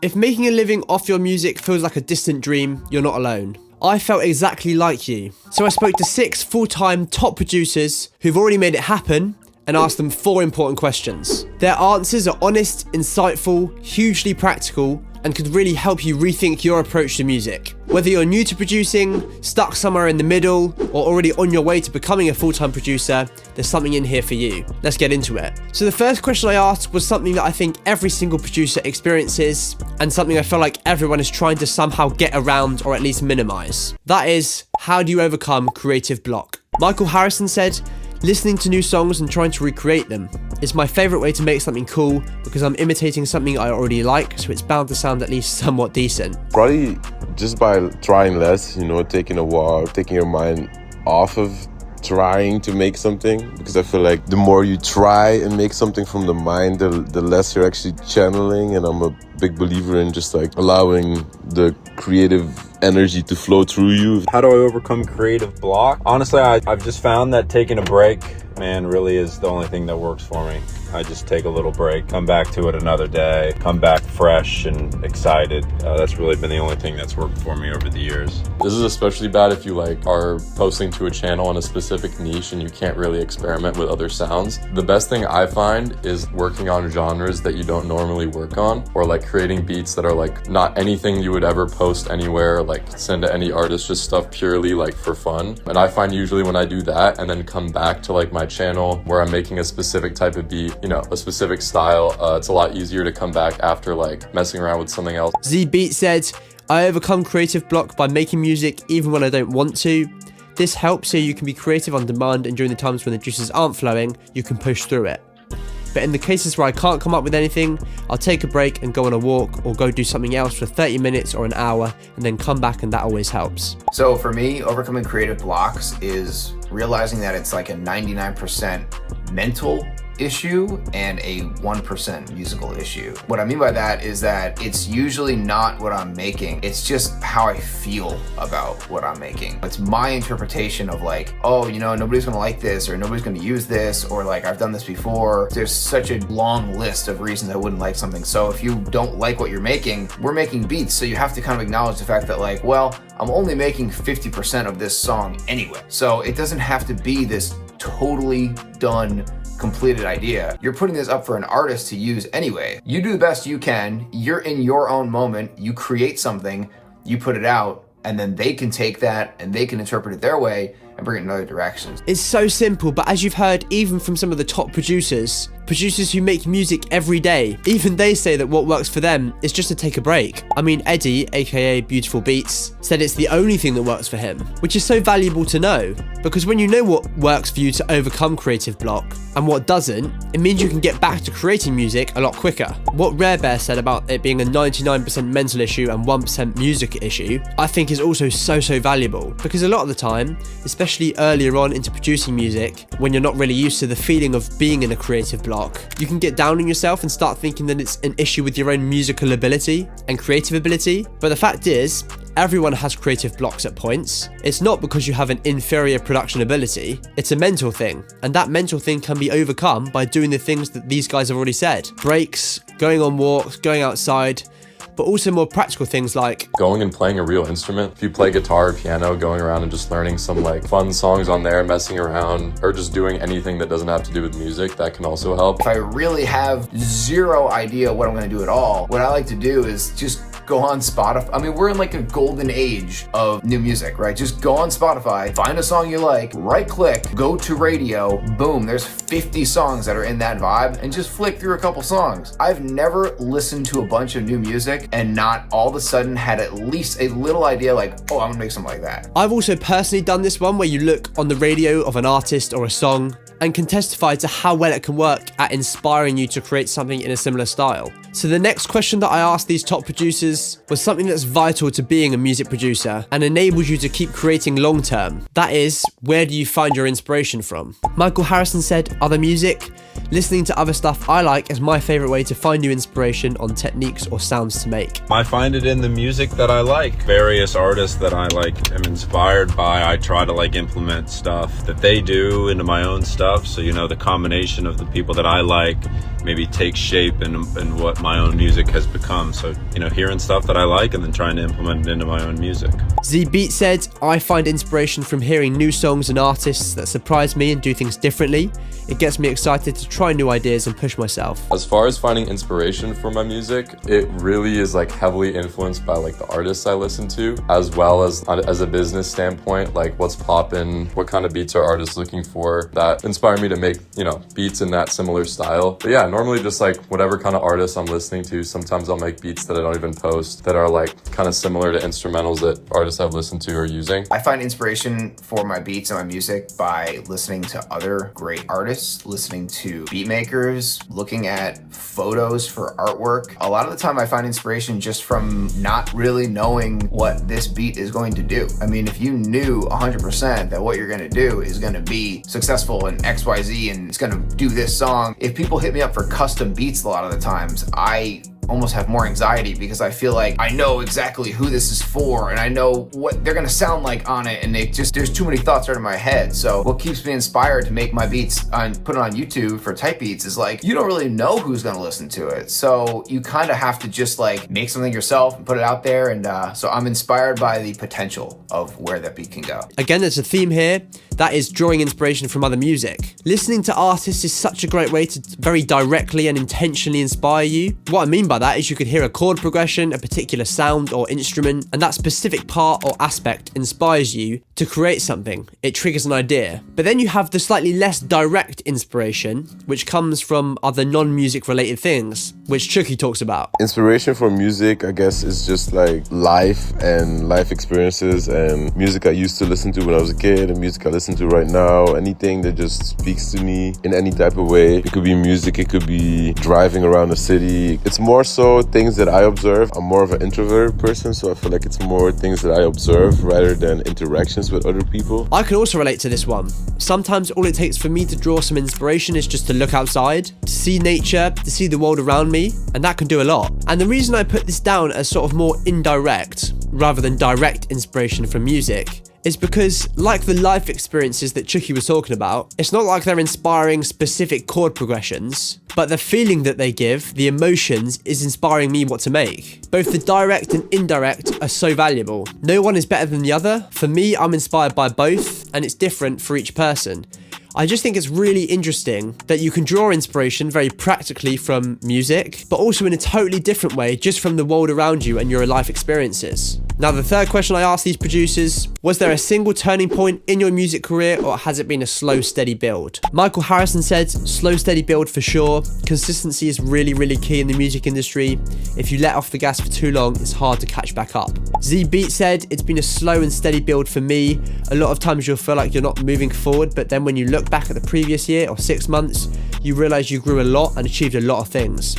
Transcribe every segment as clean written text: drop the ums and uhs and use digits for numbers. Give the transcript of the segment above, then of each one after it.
If making a living off your music feels like a distant dream, you're not alone. I felt exactly like you. So I spoke to 6 full-time top producers who've already made it happen and asked them 4 important questions. Their answers are honest, insightful, hugely practical, and could really help you rethink your approach to music. Whether you're new to producing, stuck somewhere in the middle, or already on your way to becoming a full-time producer, there's something in here for you. Let's get into it. So the first question I asked was something that I think every single producer experiences, and something I feel like everyone is trying to somehow get around or at least minimize. That is, how do you overcome creative block? Michael Harrison said, "Listening to new songs and trying to recreate them is my favourite way to make something cool because I'm imitating something I already like, so it's bound to sound at least somewhat decent." Probably just by trying less, taking a walk, taking your mind off of trying to make something, because I feel like the more you try and make something from the mind, the less you're actually channeling. And I'm a big believer in just like allowing the creative energy to flow through you. How do I overcome creative block? Honestly, I've just found that taking a break, man, really is the only thing that works for me. I just take a little break, come back to it another day, come back fresh and excited. That's really been the only thing that's worked for me over the years. This is especially bad if you are posting to a channel on a specific niche and you can't really experiment with other sounds. The best thing I find is working on genres that you don't normally work on, or creating beats that are not anything you would ever post anywhere, send to any artist, just stuff purely for fun. And I find usually when I do that and then come back to my channel where I'm making a specific type of beat, a specific style, it's a lot easier to come back after messing around with something else. Z Beat said, "I overcome creative block by making music even when I don't want to. This helps so you can be creative on demand, and during the times when the juices aren't flowing, you can push through it. But in the cases where I can't come up with anything, I'll take a break and go on a walk or go do something else for 30 minutes or an hour and then come back, and that always helps." So for me, overcoming creative blocks is realizing that it's like a 99% mental issue and a 1% musical issue. What I mean by that is that it's usually not what I'm making, it's just how I feel about what I'm making. It's my interpretation of nobody's gonna like this, or nobody's gonna use this, or I've done this before. There's such a long list of reasons I wouldn't like something. So if you don't like what you're making, we're making beats, so you have to kind of acknowledge the fact that I'm only making 50% of this song anyway. So it doesn't have to be this totally done, completed idea. You're putting this up for an artist to use anyway. You do the best you can, you're in your own moment, you create something, you put it out, and then they can take that and they can interpret it their way and bring it in other directions. It's so simple, but as you've heard even from some of the top producers who make music every day, even they say that what works for them is just to take a break. I mean, Eddie, aka Beautiful Beats, said it's the only thing that works for him, which is so valuable to know, because when you know what works for you to overcome creative block and what doesn't, it means you can get back to creating music a lot quicker. What Rare Bear said about it being a 99% mental issue and 1% music issue, I think is also so valuable, because a lot of the time, especially earlier on into producing music, when you're not really used to the feeling of being in a creative block, you can get down on yourself and start thinking that it's an issue with your own musical ability and creative ability. But the fact is, everyone has creative blocks at points. It's not because you have an inferior production ability, it's a mental thing. And that mental thing can be overcome by doing the things that these guys have already said. Breaks, going on walks, going outside, but also more practical things like going and playing a real instrument. If you play guitar or piano, going around and just learning some fun songs on there, messing around, or just doing anything that doesn't have to do with music, that can also help. If I really have zero idea what I'm gonna do at all, what I like to do is just go on Spotify. I mean, we're in a golden age of new music, right? Just go on Spotify, find a song you like, right click, go to radio, boom, there's 50 songs that are in that vibe, and just flick through a couple songs. I've never listened to a bunch of new music and not all of a sudden had at least a little idea oh, I'm gonna make something like that. I've also personally done this one where you look on the radio of an artist or a song and can testify to how well it can work at inspiring you to create something in a similar style. So the next question that I asked these top producers was something that's vital to being a music producer and enables you to keep creating long term. That is, where do you find your inspiration from? Michael Harrison said, "Other music. Listening to other stuff I like is my favorite way to find new inspiration on techniques or sounds to make. I find it in the music that I like. Various artists that I like am inspired by, I try to like implement stuff that they do into my own stuff. So, you know, the combination of the people that I like maybe takes shape in what my own music has become. So, you know, hearing stuff that I like and then trying to implement it into my own music. Z-Beat said, I find inspiration from hearing new songs and artists that surprise me and do things differently. It gets me excited to try new ideas and push myself. As far as finding inspiration for my music, it really is like heavily influenced by like the artists I listen to, as well as a business standpoint, like what's poppin', what kind of beats are artists looking for that inspire me to make, you know, beats in that similar style. But yeah, normally just like whatever kind of artists I'm listening to. Sometimes I'll make beats that I don't even post that are like kind of similar to instrumentals that artists I've listened to are using. I find inspiration for my beats and my music by listening to other great artists, listening to beat makers, looking at photos for artwork. A lot of the time I find inspiration just from not really knowing what this beat is going to do. I mean, if you knew 100% that what you're going to do is going to be successful in XYZ and it's going to do this song, if people hit me up for custom beats a lot of the times, I almost have more anxiety because I feel like I know exactly who this is for and I know what they're gonna sound like on it, and there's too many thoughts right in my head. So what keeps me inspired to make my beats and put it on YouTube for type beats is like, you don't really know who's gonna listen to it. So you kind of have to just like make something yourself and put it out there. And so I'm inspired by the potential of where that beat can go. Again, there's a theme here. That is drawing inspiration from other music. Listening to artists is such a great way to very directly and intentionally inspire you. What I mean by that is you could hear a chord progression, a particular sound or instrument, and that specific part or aspect inspires you to create something. It triggers an idea. But then you have the slightly less direct inspiration, which comes from other non-music related things, which Chucky talks about. Inspiration for music, I guess, is just like life and life experiences and music I used to listen to when I was a kid and music I listen to right now. Anything that just speaks to me in any type of way. It could be music, it could be driving around the city. It's more so things that I observe. I'm more of an introvert person, so I feel like it's more things that I observe rather than interactions with other people. I can also relate to this one. Sometimes all it takes for me to draw some inspiration is just to look outside, to see nature, to see the world around me, and that can do a lot. And the reason I put this down as sort of more indirect rather than direct inspiration from music is because, like the life experiences that Chucky was talking about, it's not like they're inspiring specific chord progressions, but the feeling that they give, the emotions, is inspiring me what to make. Both the direct and indirect are so valuable. No one is better than the other. For me, I'm inspired by both, and it's different for each person. I just think it's really interesting that you can draw inspiration very practically from music, but also in a totally different way just from the world around you and your life experiences. Now, the third question I asked these producers, was there a single turning point in your music career, or has it been a slow, steady build? Michael Harrison said, slow, steady build for sure. Consistency is really, really key in the music industry. If you let off the gas for too long, it's hard to catch back up. Z-Beat said, it's been a slow and steady build for me. A lot of times you'll feel like you're not moving forward, but then when you look back at the previous year or 6 months, you realize you grew a lot and achieved a lot of things.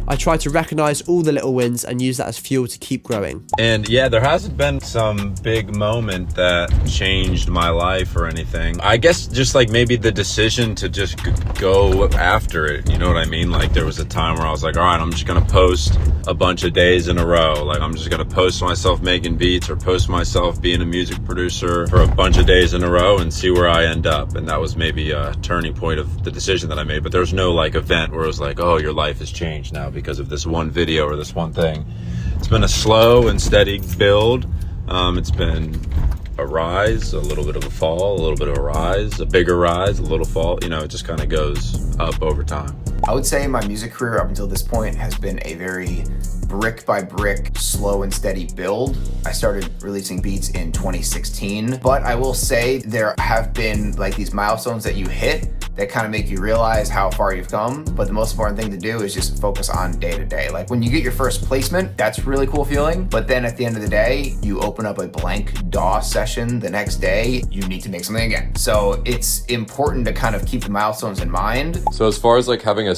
I try to recognize all the little wins and use that as fuel to keep growing. And yeah, there hasn't been some big moment that changed my life or anything. I guess just like maybe the decision to just go after it, you know what I mean? Like there was a time where I was like, all right, I'm just gonna post a bunch of days in a row. Like I'm just gonna post myself making beats or post myself being a music producer for a bunch of days in a row and see where I end up. And that was maybe a turning point of the decision that I made. But there was no like event where it was like, oh, your life has changed now because of this one video or this one thing. It's been a slow and steady build. It's been a rise, a little bit of a fall, a little bit of a rise, a bigger rise, a little fall. You know, it just kind of goes up over time. I would say my music career up until this point has been a very brick by brick, slow and steady build. I started releasing beats in 2016, but I will say there have been like these milestones that you hit that kind of make you realize how far you've come. But the most important thing to do is just focus on day to day. Like when you get your first placement, that's a really cool feeling. But then at the end of the day, you open up a blank DAW session the next day, you need to make something again. So it's important to kind of keep the milestones in mind. So as far as like having a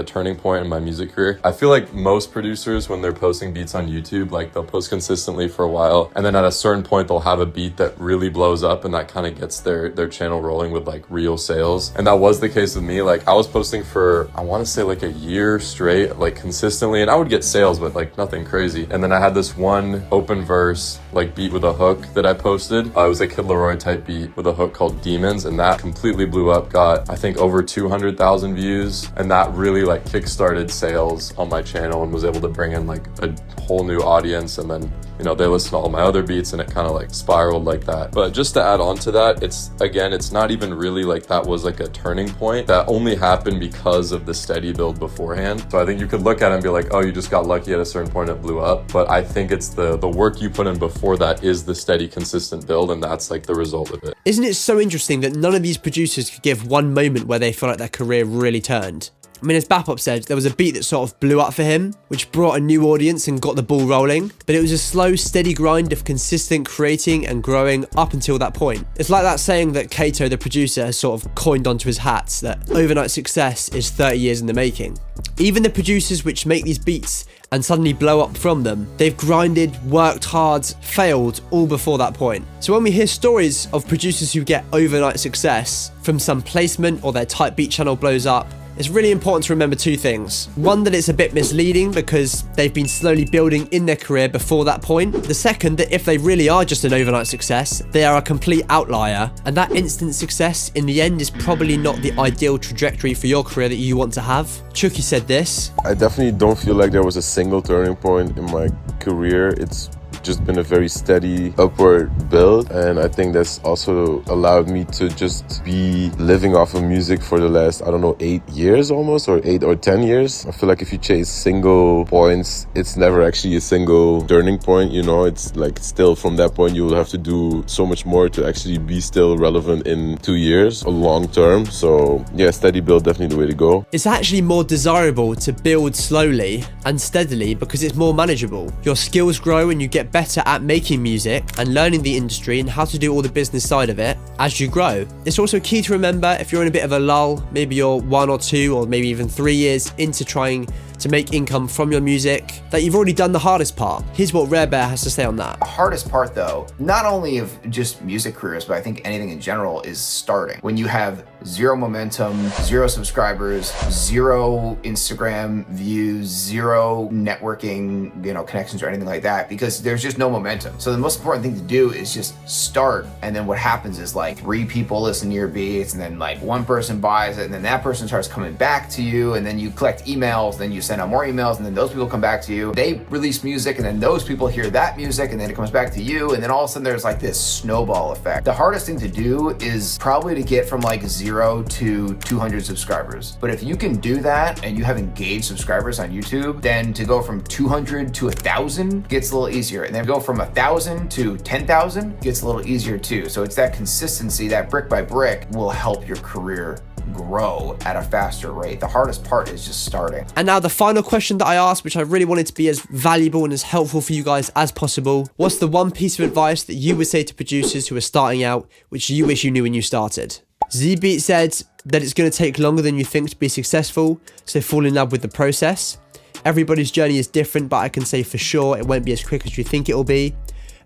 turning point in my music career, I feel like most producers, when they're posting beats on YouTube, like they'll post consistently for a while, and then at a certain point they'll have a beat that really blows up and that kind of gets their channel rolling with like real sales. And that was the case with me. Like I was posting for, I want to say like a year straight, like consistently, and I would get sales, but like nothing crazy. And then I had this one open verse, like beat with a hook that I posted. It was a Kid Laroi type beat with a hook called Demons, and that completely blew up, got I think over 200,000 views, and that really like kickstarted sales on my channel and was able to bring in like a whole new audience. And then, you know, they listened to all my other beats and it kind of like spiraled like that. But just to add on to that, it's not even really like that was like a turning point. That only happened because of the steady build beforehand. So I think you could look at it and be like, oh, you just got lucky at a certain point, it blew up. But I think it's the work you put in before that is the steady, consistent build, and that's like the result of it. Isn't it so interesting that none of these producers could give one moment where they feel like their career really turned? I mean, as Bapop said, there was a beat that sort of blew up for him, which brought a new audience and got the ball rolling, but it was a slow, steady grind of consistent creating and growing up until that point. It's like that saying that Kato, the producer, has sort of coined onto his hats, that overnight success is 30 years in the making. Even the producers which make these beats and suddenly blow up from them, they've grinded, worked hard, failed all before that point. So when we hear stories of producers who get overnight success from some placement or their type beat channel blows up, it's really important to remember two things. One, that it's a bit misleading because they've been slowly building in their career before that point. The second, that if they really are just an overnight success, they are a complete outlier, and that instant success in the end is probably not the ideal trajectory for your career that you want to have. Chucky said this: I definitely don't feel like there was a single turning point in my career. It's just been a very steady upward build, and I think that's also allowed me to just be living off of music for the last, I don't know, 8 years almost, or 8 or 10 years. I feel like if you chase single points, it's never actually a single turning point, you know. It's like still from that point you will have to do so much more to actually be still relevant in 2 years or long term. So yeah, steady build, definitely the way to go. It's actually more desirable to build slowly and steadily because it's more manageable. Your skills grow and you get better at making music and learning the industry and how to do all the business side of it as you grow. It's also key to remember, if you're in a bit of a lull, maybe you're 1 or 2 or maybe even 3 years into trying to make income from your music, that you've already done the hardest part. Here's what Rare Bear has to say on that. The hardest part though, not only of just music careers, but I think anything in general, is starting. When you have zero momentum, 0 subscribers, 0 Instagram views, 0 networking, connections or anything like that, because there's just no momentum. So the most important thing to do is just start. And then what happens is like 3 people listen to your beats, and then like 1 person buys it, and then that person starts coming back to you, and then you collect emails, then you send out more emails, and then those people come back to you. They release music, and then those people hear that music, and then it comes back to you, and then all of a sudden there's like this snowball effect. The hardest thing to do is probably to get from like 0 to 200 subscribers. But if you can do that and you have engaged subscribers on YouTube, then to go from 200 to 1,000 gets a little easier, and then go from 1,000 to 10,000 gets a little easier too. So it's that consistency, that brick by brick, will help your career grow at a faster rate. The hardest part is just starting. And now the final question that I asked, which I really wanted to be as valuable and as helpful for you guys as possible: what's the one piece of advice that you would say to producers who are starting out, which you wish you knew when you started? Z-Beat said that it's going to take longer than you think to be successful, so fall in love with the process. Everybody's journey is different, but I can say for sure it won't be as quick as you think it will be.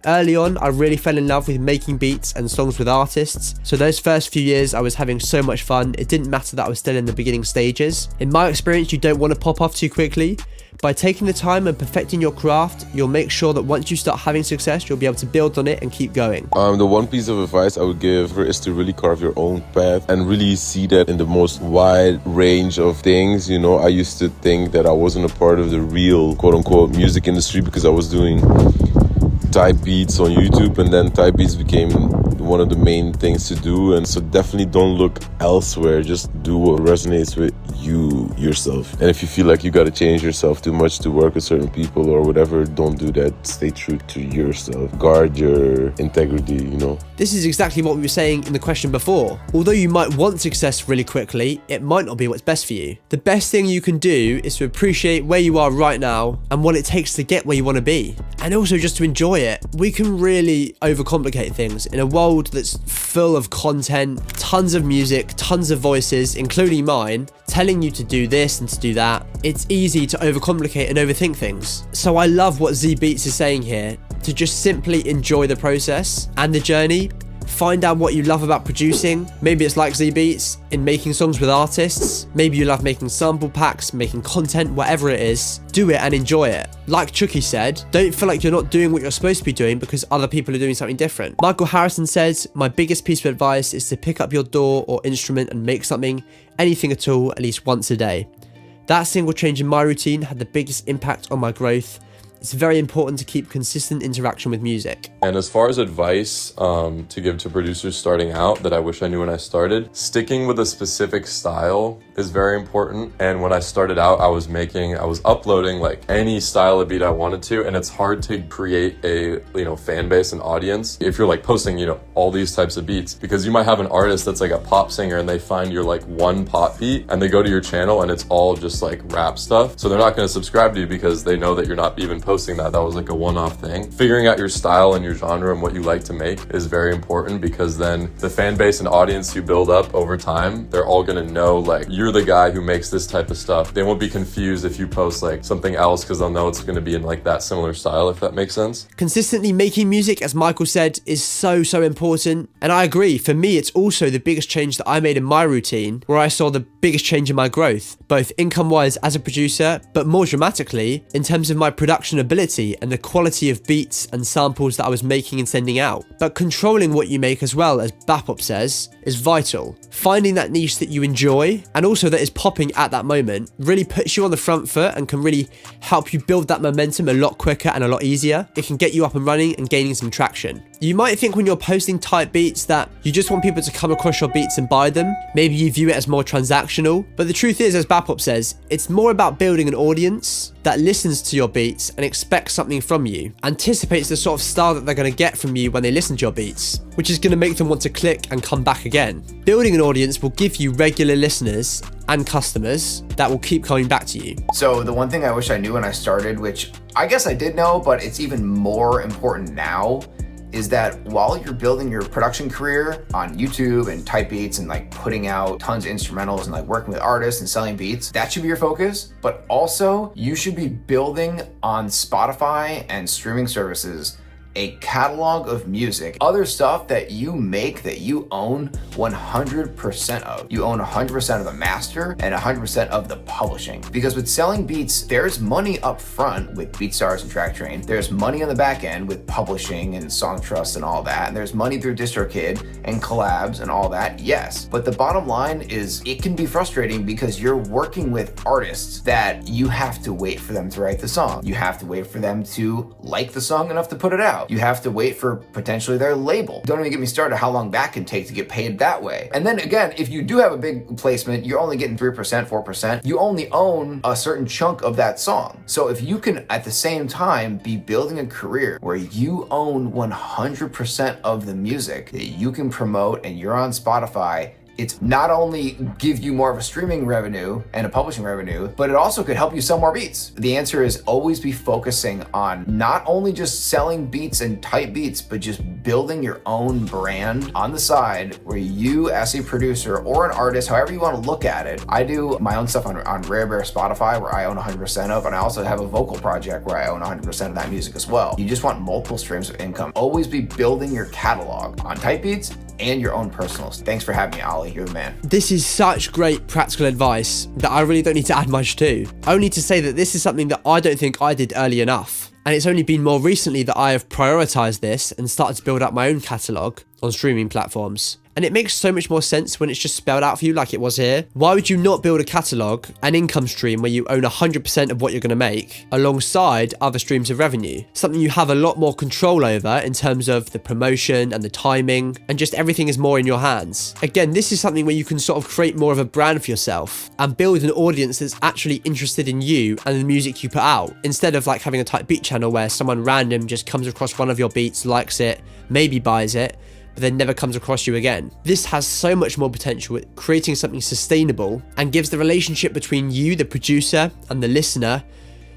Early on, I really fell in love with making beats and songs with artists, so those first few years I was having so much fun, it didn't matter that I was still in the beginning stages. In my experience, you don't want to pop off too quickly. By taking the time and perfecting your craft, you'll make sure that once you start having success, you'll be able to build on it and keep going. The one piece of advice I would give is to really carve your own path and really see that in the most wide range of things. You know, I used to think that I wasn't a part of the real quote-unquote music industry because I was doing type beats on YouTube, and then type beats became one of the main things to do. And so definitely don't look elsewhere, just do what resonates with you yourself. And if you feel like you got to change yourself too much to work with certain people or whatever, don't do that. Stay true to yourself, guard your integrity, you know. This is exactly what we were saying in the question before. Although you might want success really quickly, it might not be what's best for you. The best thing you can do is to appreciate where you are right now and what it takes to get where you want to be, and also just to enjoy it. We can really overcomplicate things in a world that's full of content, tons of music, tons of voices, including mine, telling you to do this and to do that. It's easy to overcomplicate and overthink things. So I love what Z Beats is saying here, to just simply enjoy the process and the journey, Find out what you love about producing. Maybe it's like Z Beats in making songs with artists. Maybe you love making sample packs, making content, whatever it is. Do it and enjoy it. Like Chucky said, don't feel like you're not doing what you're supposed to be doing because other people are doing something different. Michael Harrison says, my biggest piece of advice is to pick up your DAW or instrument and make something, anything at all, at least once a day. That single change in my routine had the biggest impact on my growth. It's very important to keep consistent interaction with music. And as far as advice to give to producers starting out that I wish I knew when I started, sticking with a specific style is very important. And when I started out, I was uploading like any style of beat I wanted to, and it's hard to create a, fan base and audience if you're like posting, all these types of beats, because you might have an artist that's like a pop singer and they find your like one pop beat and they go to your channel and it's all just like rap stuff. So they're not going to subscribe to you because they know that you're not even posting that. That was like a one-off thing. Figuring out your style and your genre and what you like to make is very important, because then the fan base and audience you build up over time, they're all going to know like you're the guy who makes this type of stuff. They won't be confused if you post like something else, because they'll know it's going to be in like that similar style, if that makes sense. Consistently making music, as Michael said, is so important. And I agree. For me, it's also the biggest change that I made in my routine, where I saw the biggest change in my growth, both income-wise as a producer, but more dramatically in terms of my production ability and the quality of beats and samples that I was making and sending out. But controlling what you make as well, as Bapop says, is vital. Finding that niche that you enjoy and also that is popping at that moment really puts you on the front foot and can really help you build that momentum a lot quicker and a lot easier. It can get you up and running and gaining some traction. You might think when you're posting type beats that you just want people to come across your beats and buy them. Maybe you view it as more transactional, but the truth is, as Bapop says, it's more about building an audience that listens to your beats and expects something from you, anticipates the sort of style that they're going to get from you when they listen to your beats, which is going to make them want to click and come back again. Building an audience will give you regular listeners and customers that will keep coming back to you. So the one thing I wish I knew when I started, which I guess I did know, but it's even more important now, is that while you're building your production career on YouTube and type beats and like putting out tons of instrumentals and like working with artists and selling beats, that should be your focus. But also you should be building on Spotify and streaming services a catalog of music, other stuff that you make that you own 100% of. You own 100% of the master and 100% of the publishing. Because with selling beats, there's money up front with BeatStars and TrackTrain. There's money on the back end with publishing and Song Trust and all that. And there's money through DistroKid and collabs and all that, yes. But the bottom line is it can be frustrating because you're working with artists that you have to wait for them to write the song. You have to wait for them to like the song enough to put it out. You have to wait for potentially their label. Don't even get me started how long that can take to get paid that way. And then again, if you do have a big placement, you're only getting 3%, 4%. You only own a certain chunk of that song. So if you can at the same time be building a career where you own 100% of the music that you can promote and you're on Spotify, it's not only give you more of a streaming revenue and a publishing revenue, but it also could help you sell more beats. The answer is always be focusing on not only just selling beats and type beats, but just building your own brand on the side where you as a producer or an artist, however you want to look at it. I do my own stuff on Rare Bear Spotify where I own 100% of, and I also have a vocal project where I own 100% of that music as well. You just want multiple streams of income. Always be building your catalog on type beats and your own personals. Thanks for having me, Ollie. You're the man. This is such great practical advice that I really don't need to add much to. Only to say that this is something that I don't think I did early enough. And it's only been more recently that I have prioritized this and started to build up my own catalog on streaming platforms. And it makes so much more sense when it's just spelled out for you like it was here. Why would you not build a catalog, an income stream where you own 100% of what you're going to make alongside other streams of revenue? Something you have a lot more control over in terms of the promotion and the timing, and just everything is more in your hands. Again, this is something where you can sort of create more of a brand for yourself and build an audience that's actually interested in you and the music you put out, instead of like having a type beat channel where someone random just comes across one of your beats, likes it, maybe buys it, but then never comes across you again. This has so much more potential at creating something sustainable and gives the relationship between you, the producer, and the listener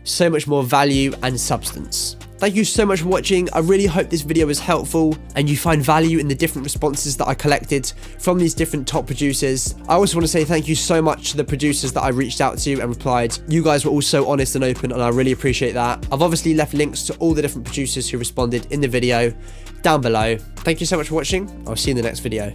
so much more value and substance. Thank you so much for watching. I really hope this video was helpful and you find value in the different responses that I collected from these different top producers. I also want to say thank you so much to the producers that I reached out to and replied. You guys were all so honest and open, and I really appreciate that. I've obviously left links to all the different producers who responded in the video down below. Thank you so much for watching. I'll see you in the next video.